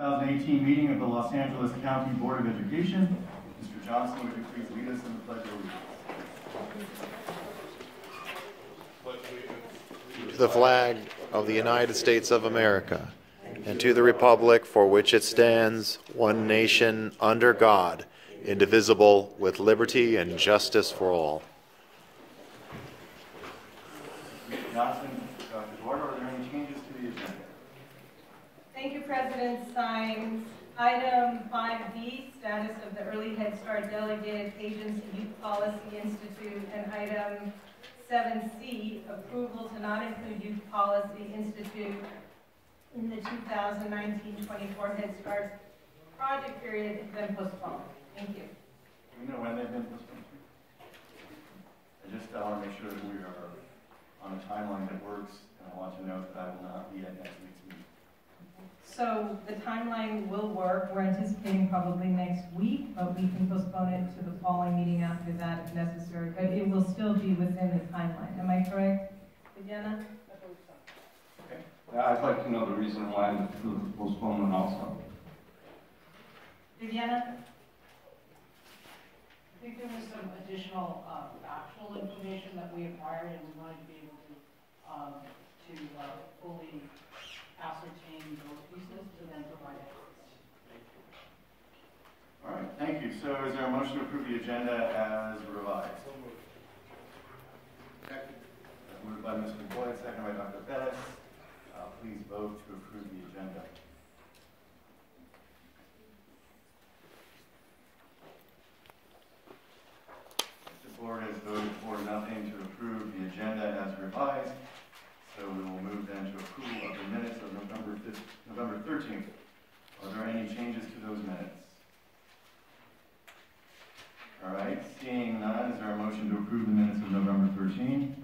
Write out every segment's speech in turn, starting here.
2018 meeting of the Los Angeles County Board of Education. Mr. Johnson, would you please lead us in the Pledge of Allegiance? To the flag of the United States of America, and to the republic for which it stands, one nation, under God, indivisible, with liberty and justice for all. Mr. Johnson, Dr. Eduardo, are there any changes to the agenda? Thank you, President Sines. Item 5B, status of the Early Head Start Delegated Agency Youth Policy Institute, and item 7C, approval to not include Youth Policy Institute in the 2019-24 Head Start project period has been postponed. Thank you. Do we know when they've been postponed? I just want to make sure that we are on a timeline that works, and I want to note that I will not be at next week's meeting. So the timeline will work. We're anticipating probably next week, but we can postpone it to the following meeting after that if necessary. But it will still be within the timeline. Am I correct, Viviana? Okay. I'd like to know the reason why for the postponement also. Viviana? I think there was some additional factual information that we acquired, and we wanted to be able to fully ascertain those pieces to then provide it. All right, thank you. So is there a motion to approve the agenda as revised? Second. Moved by Mr. Boyd, second by Dr. Bettis. Please vote to approve the agenda. The board has voted for nothing to approve the agenda as revised. So we will move then to approval of the minutes of November 13th. Are there any changes to those minutes? All right, seeing none, is there a motion to approve the minutes of November 13th?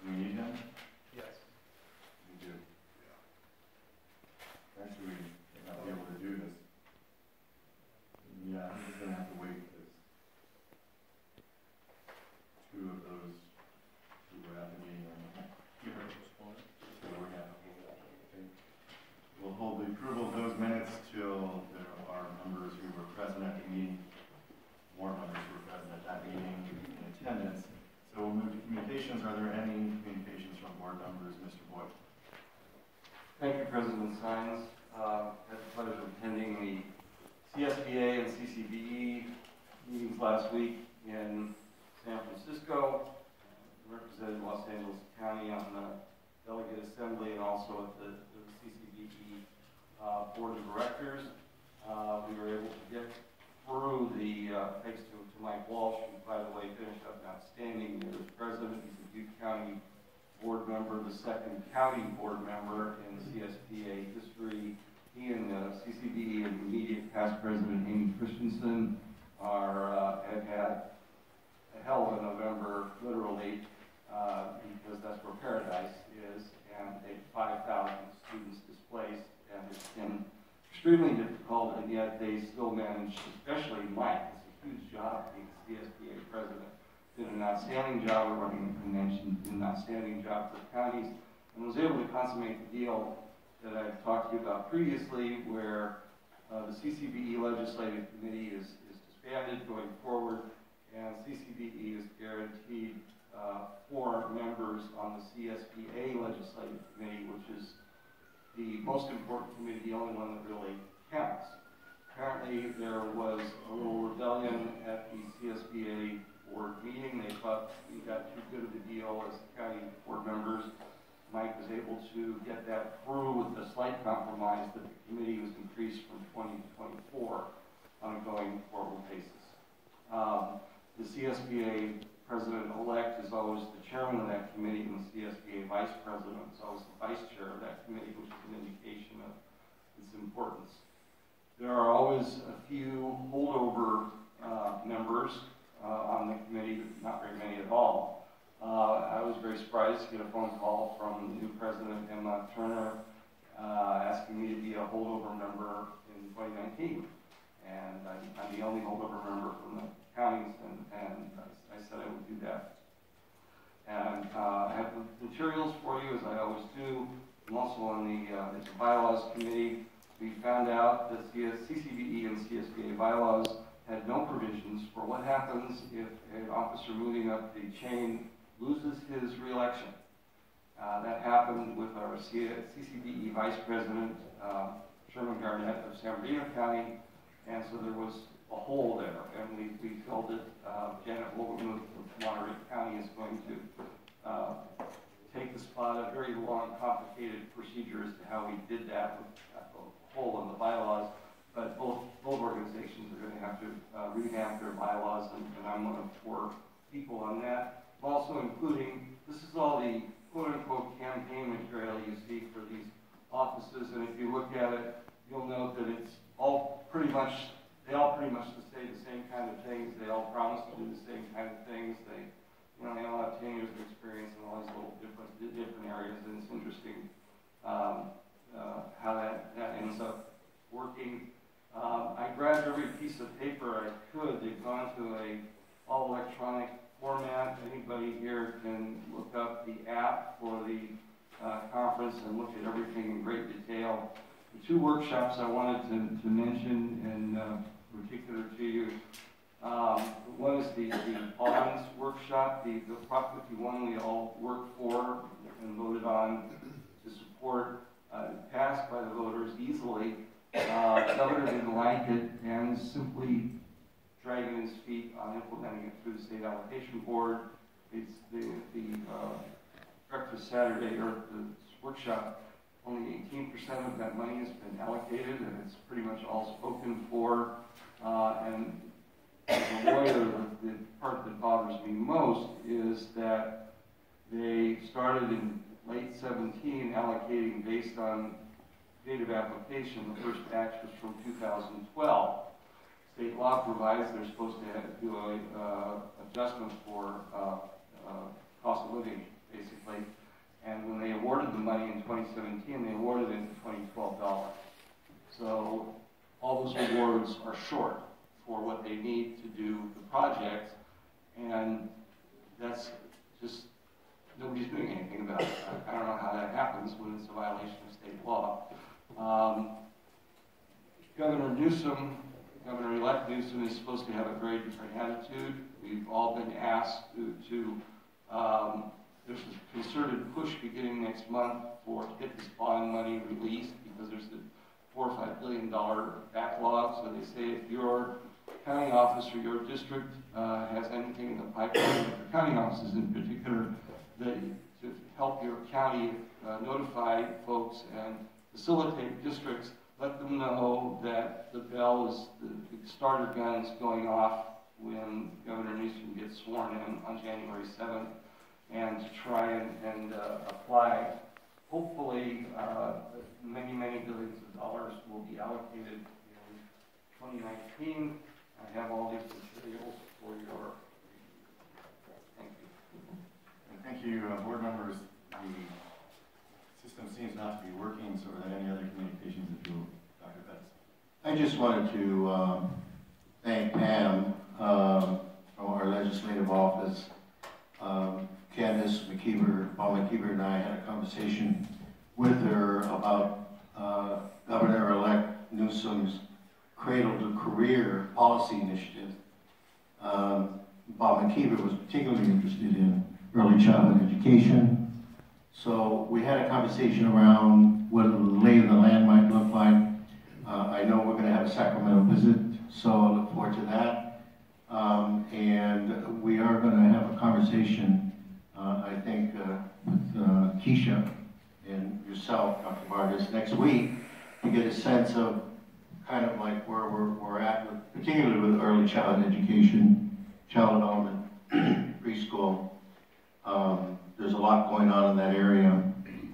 Do we need him? Yes. We do. Actually, we may not be able to do this. Yeah, I'm just going to have to wait for this. Two of those who were at the meeting are not here. So we're going to okay. We'll hold the approval of those minutes till there are members who were present at the meeting, more members who were present at that meeting in attendance. So we'll move to communications. Are there any communications from board members? Mr. Boyd. Thank you, President Sines. I had the pleasure of attending the CSBA and CCBE meetings last week in San Francisco. Represented Los Angeles County on the Delegate Assembly and also at the CCBE Board of Directors. We were able to get through the, thanks to Mike Walsh, who, by the way, finished up an outstanding year as president. He's a Butte County board member, the second county board member in CSBA history. He and CCBE and immediate past president Amy Christensen have had a hell of a November, literally, because that's where paradise is, and 5,000 students displaced, and it's been extremely difficult, and yet they still managed, especially Mike. It's a huge job being CSBA president. Did an outstanding job of running the convention, did an outstanding job for counties, and was able to consummate the deal that I've talked to you about previously, where the CCBE Legislative Committee is disbanded going forward, and CCBE is guaranteed 4 members on the CSBA Legislative Committee, which is the most important committee, the only one that really counts. Apparently, there was a little rebellion at the CSBA board meeting. They thought we got too good of a deal as county board members. Mike was able to get that through with a slight compromise that the committee was increased from 20 to 24 on a going forward basis. The CSBA president-elect is always the chairman of that committee, and the CSBA vice president is always the vice chair of that committee, which is an indication of its importance. There are always a few holdover members on the committee, not very many at all. I was very surprised to get a phone call from the new president, Emma Turner, asking me to be a holdover member in 2019. And I'm the only holdover member from the counties, and I said I would do that. And I have the materials for you, as I always do, I'm also on the bylaws committee. We found out that CCBE and CSBA bylaws had no provisions for what happens if an officer moving up the chain loses his reelection. That happened with our CCBE Vice President, Sherman Garnett of San Bernardino County, and so there was a hole there, and we filled it. Janet Wolvermuth of Monterey County is going to take the spot. A very long, complicated procedure as to how we did that with a hole in the bylaws, but both organizations are going to have to revamp their bylaws, and I'm one of 4 people on that. I'm also including, this is all the quote-unquote campaign material you see for these offices, and if you look at it, you'll note that it's all pretty much, they all pretty much say the same kind of things. They all promise to do the same kind of things. They all have 10 years of experience in all these little different areas, and it's interesting how that ends up working. I grabbed every piece of paper I could. They've gone to a all electronic format. Anybody here can look up the app for the conference and look at everything in great detail. The 2 workshops I wanted to mention in particular to you. One is the bonds workshop, the Prop 51 we all worked for and voted on to support, passed by the voters easily. The governor didn't like it and simply dragging his feet on implementing it through the state allocation board. It's the breakfast Saturday, or the workshop, only 18% of that money has been allocated, and it's pretty much all spoken for. And as a lawyer, the part that bothers me most is that they started in late 17 allocating based on date of application. The first batch was from 2012. State law provides they're supposed to do a adjustment for cost of living, basically. And when they awarded the money in 2017, they awarded it in 2012 dollars. So all those awards are short for what they need to do the project, and that's just, nobody's doing anything about it. I don't know how that happens when it's a violation of state law. Governor-elect Newsom is supposed to have a very different attitude. We've all been asked there's a concerted push beginning next month to get this bond money released, because there's a $4 or $5 billion backlog. So they say if your county office or your district has anything in the pipeline, your county offices in particular, that to help your county notify folks and facilitate districts, let them know that the bell is, the starter gun is going off when Governor Newsom gets sworn in on January 7th, and to try and apply. Hopefully, many, many billions of dollars will be allocated in 2019. I have all these materials for your review. Thank you. And thank you, board members. The system seems not to be working, so are there any other communications that you, Dr. Betts? I just wanted to thank Pam from our legislative office. Candace McKeever, Paul McKeever and I had a conversation with her about Governor-elect Newsom's Cradle to Career policy initiative. Bob McKeever was particularly interested in early childhood education. So we had a conversation around what the lay of the land might look like. I know we're going to have a Sacramento visit, so I look forward to that. And we are going to have a conversation, I think, with Keisha and yourself, Dr. Vargas, next week to get a sense of kind of like where we're at, particularly with early childhood education, child development, preschool. There's a lot going on in that area.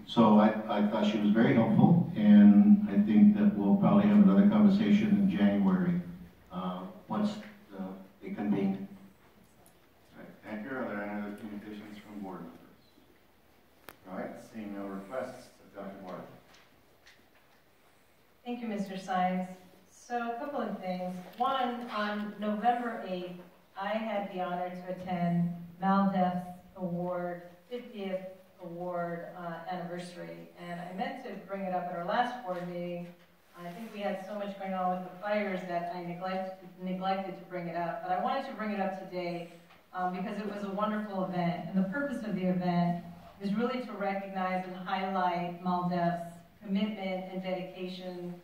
So I thought she was very helpful, and I think that we'll probably have another conversation in January once they convene. All right, thank you. Are there any other communications from board members? All right, seeing no requests, Dr. Ward. Thank you, Mr. Sines. So a couple of things. One, on November 8th, I had the honor to attend MALDEF's 50th award anniversary. And I meant to bring it up at our last board meeting. I think we had so much going on with the fires that I neglected to bring it up. But I wanted to bring it up today because it was a wonderful event. And the purpose of the event is really to recognize and highlight MALDEF's commitment and dedication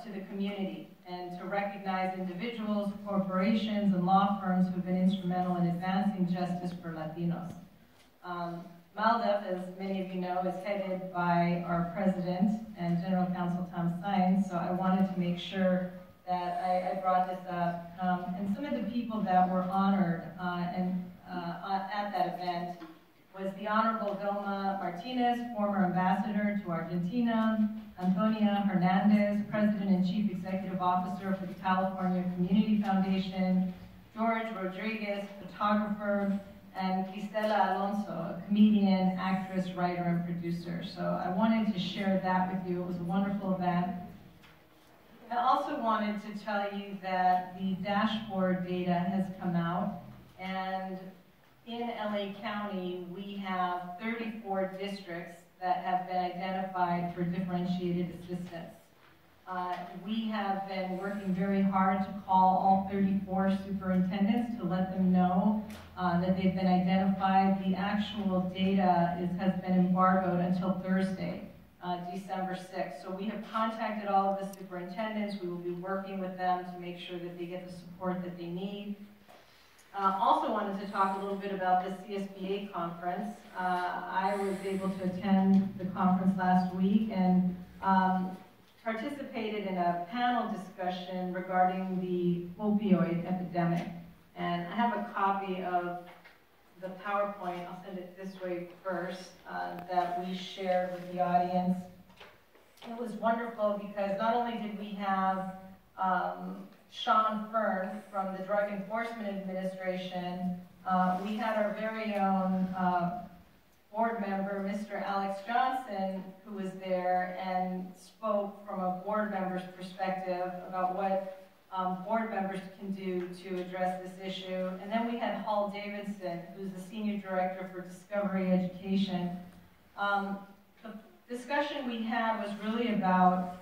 to the community, and to recognize individuals, corporations, and law firms who have been instrumental in advancing justice for Latinos. MALDEF, as many of you know, is headed by our president and General Counsel Tom Saenz, so I wanted to make sure that I brought this up. And some of the people that were honored at that event was the Honorable Vilma Martinez, former ambassador to Argentina, Antonia Hernandez, President and Chief Executive Officer for the California Community Foundation, George Rodriguez, photographer, and Cristela Alonso, a comedian, actress, writer, and producer. So I wanted to share that with you. It was a wonderful event. I also wanted to tell you that the dashboard data has come out, and in LA County, we have 34 districts that have been identified for differentiated assistance. We have been working very hard to call all 34 superintendents to let them know that they've been identified. The actual data has been embargoed until Thursday, December 6th. So we have contacted all of the superintendents. We will be working with them to make sure that they get the support that they need. Also wanted to talk a little bit about the CSBA conference. I was able to attend the conference last week and participated in a panel discussion regarding the opioid epidemic. And I have a copy of the PowerPoint, I'll send it this way first, that we shared with the audience. It was wonderful because not only did we have Sean Fern from the Drug Enforcement Administration, we had our very own board member, Mr. Alex Johnson, who was there and spoke from a board member's perspective about what board members can do to address this issue. And then we had Hall Davidson, who's the Senior Director for Discovery Education. The discussion we had was really about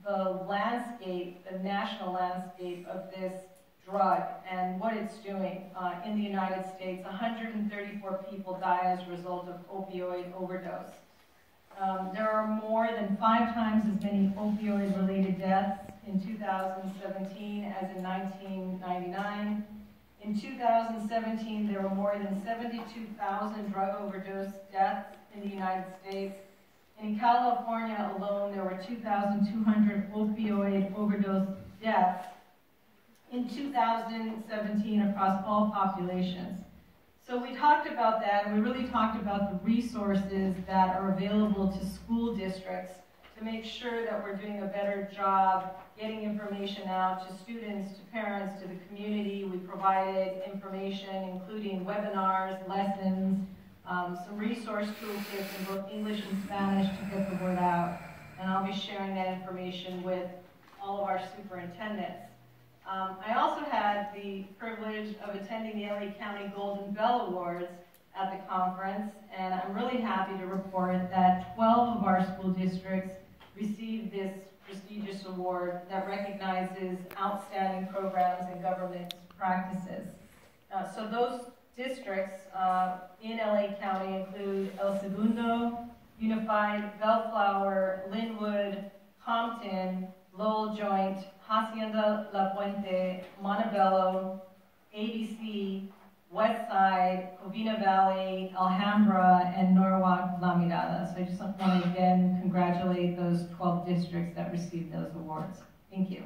the landscape, the national landscape of this drug and what it's doing in the United States. 134 people die as a result of opioid overdose. There are more than 5 times as many opioid-related deaths in 2017 as in 1999. In 2017, there were more than 72,000 drug overdose deaths in the United States. In California alone, there were 2,200 opioid overdose deaths in 2017 across all populations. So we talked about that, and we really talked about the resources that are available to school districts to make sure that we're doing a better job getting information out to students, to parents, to the community. We provided information, including webinars, lessons, some resource toolkits in both English and Spanish to get the word out. And I'll be sharing that information with all of our superintendents. I also had the privilege of attending the LA County Golden Bell Awards at the conference, and I'm really happy to report that 12 of our school districts received this prestigious award that recognizes outstanding programs and government practices. So those districts in LA County include El Segundo, Unified, Bellflower, Linwood, Compton, Lowell Joint, Hacienda La Puente, Montebello, ABC, Westside, Covina Valley, Alhambra, and Norwalk La Mirada. So I just want to again congratulate those 12 districts that received those awards. Thank you.